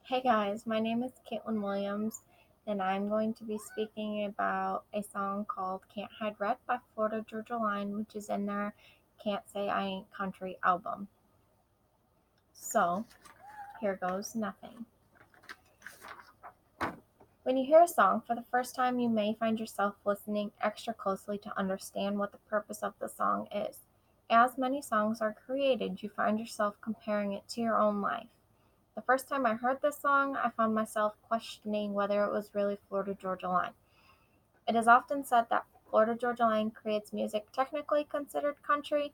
Hey guys, my name is Caitlin Williams, and I'm going to be speaking about a song called Can't Hide Red by Florida Georgia Line, which is in their Can't Say I Ain't Country album. So, here goes nothing. When you hear a song for the first time, you may find yourself listening extra closely to understand what the purpose of the song is. As many songs are created, you find yourself comparing it to your own life. The first time I heard this song, I found myself questioning whether it was really Florida Georgia Line. It is often said that Florida Georgia Line creates music technically considered country,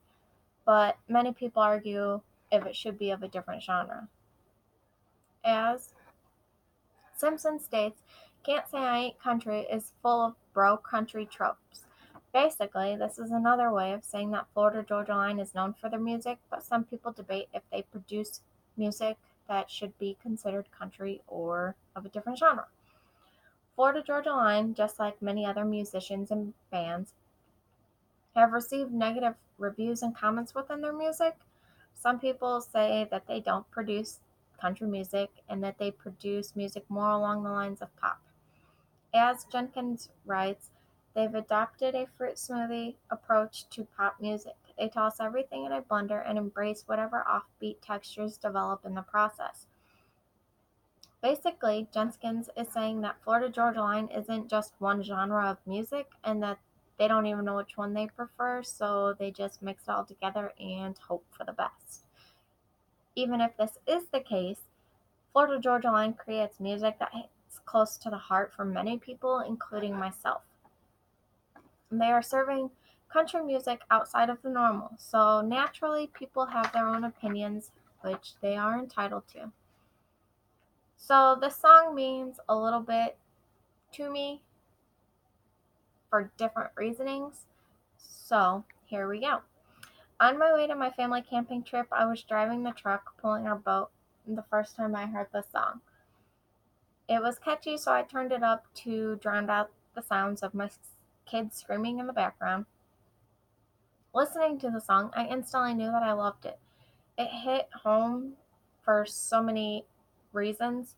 but many people argue if it should be of a different genre. As Simpson states, Can't Say I Ain't Country is full of bro country tropes. Basically, this is another way of saying that Florida Georgia Line is known for their music, but some people debate if they produce music that should be considered country or of a different genre. Florida Georgia Line, just like many other musicians and bands, have received negative reviews and comments within their music. Some people say that they don't produce country music and that they produce music more along the lines of pop. As Jenkins writes, they've adopted a fruit smoothie approach to pop music. They toss everything in a blender and embrace whatever offbeat textures develop in the process. Basically, Jenkins is saying that Florida Georgia Line isn't just one genre of music and that they don't even know which one they prefer, so they just mix it all together and hope for the best. Even if this is the case, Florida Georgia Line creates music that hits close to the heart for many people, including myself. They are serving country music outside of the normal, so naturally people have their own opinions, which they are entitled to. So this song means a little bit to me for different reasonings. So here we go. On my way to my family camping trip, I was driving the truck pulling our boat the first time I heard the song. It was catchy, so I turned it up to drown out the sounds of my kids screaming in the background. Listening to the song, I instantly knew that I loved it. It hit home for so many reasons,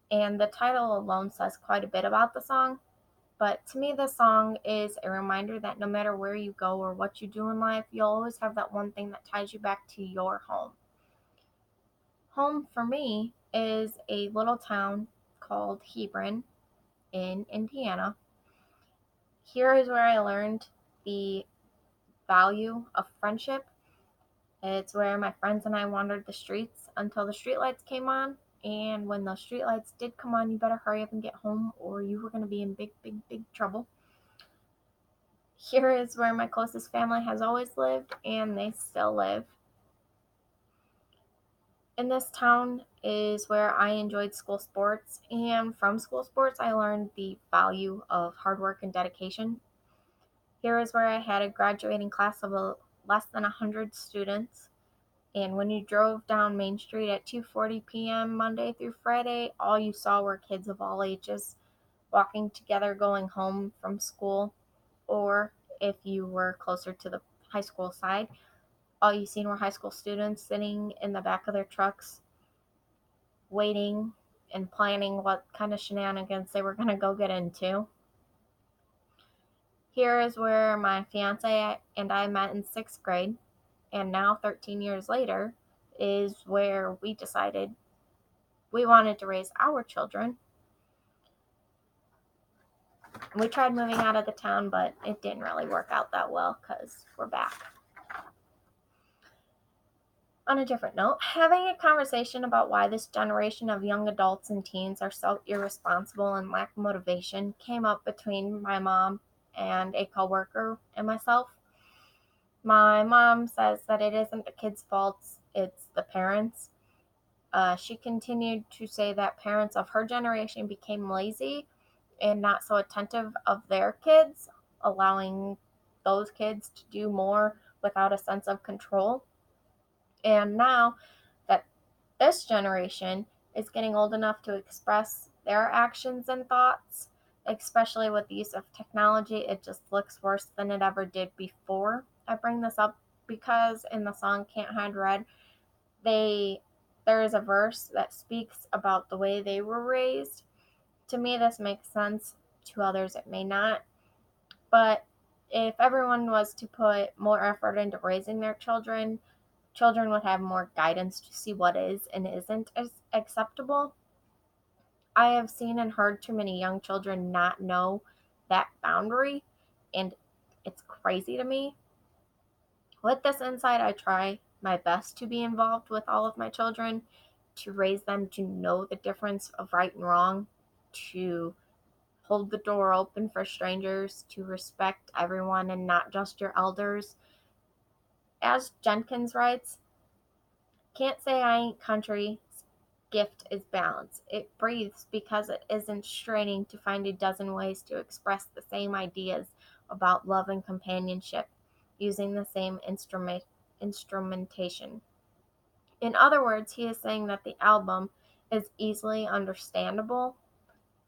and the title alone says quite a bit about the song. But to me, this song is a reminder that no matter where you go or what you do in life, you'll always have that one thing that ties you back to your home. Home for me is a little town called Hebron in Indiana. Here is where I learned the value of friendship. It's where my friends and I wandered the streets until the streetlights came on. And when those streetlights did come on, you better hurry up and get home or you were going to be in big, big, big trouble. Here is where my closest family has always lived, and they still live. In this town is where I enjoyed school sports, and from school sports, I learned the value of hard work and dedication. Here is where I had a graduating class of less than 100 students, and when you drove down Main Street at 2:40 p.m. Monday through Friday, all you saw were kids of all ages walking together going home from school, or if you were closer to the high school side, all you seen were high school students sitting in the back of their trucks, waiting and planning what kind of shenanigans they were going to go get into. Here is where my fiance and I met in sixth grade, and now 13 years later is where we decided we wanted to raise our children. We tried moving out of the town, but it didn't really work out that well because we're back. On a different note, having a conversation about why this generation of young adults and teens are so irresponsible and lack motivation came up between my mom and a coworker and myself. My mom says that it isn't the kids' faults, it's the parents. She continued to say that parents of her generation became lazy and not so attentive of their kids, allowing those kids to do more without a sense of control. And now that this generation is getting old enough to express their actions and thoughts, especially with the use of technology, it just looks worse than it ever did before. I bring this up because in the song Can't Hide Red, they there is a verse that speaks about the way they were raised. To me, this makes sense. To others, it may not. But if everyone was to put more effort into raising their children, children would have more guidance to see what is and isn't as acceptable. I have seen and heard too many young children not know that boundary, and it's crazy to me. With this insight, I try my best to be involved with all of my children, to raise them to know the difference of right and wrong, to hold the door open for strangers, to respect everyone and not just your elders. As Jenkins writes, can't say I ain't country's gift is balance. It breathes because it isn't straining to find a dozen ways to express the same ideas about love and companionship, using the same instrumentation. In other words, he is saying that the album is easily understandable,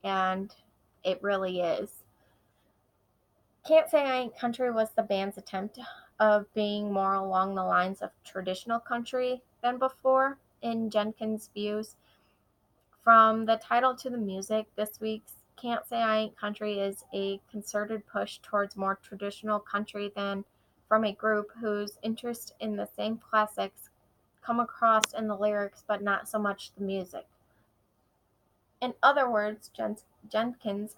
and it really is. Can't Say I Ain't Country was the band's attempt of being more along the lines of traditional country than before, in Jenkins' views. From the title to the music, this week's Can't Say I Ain't Country is a concerted push towards more traditional country than from a group whose interest in the same classics come across in the lyrics but not so much the music. In other words, Jenkins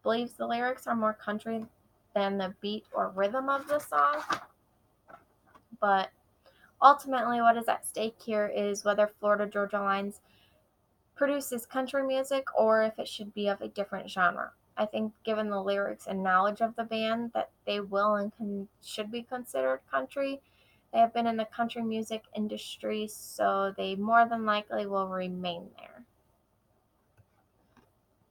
believes the lyrics are more country than the beat or rhythm of the song, but ultimately what is at stake here is whether Florida Georgia Lines produces country music or if it should be of a different genre. I think, given the lyrics and knowledge of the band, that they will and should be considered country. They have been in the country music industry, so they more than likely will remain there.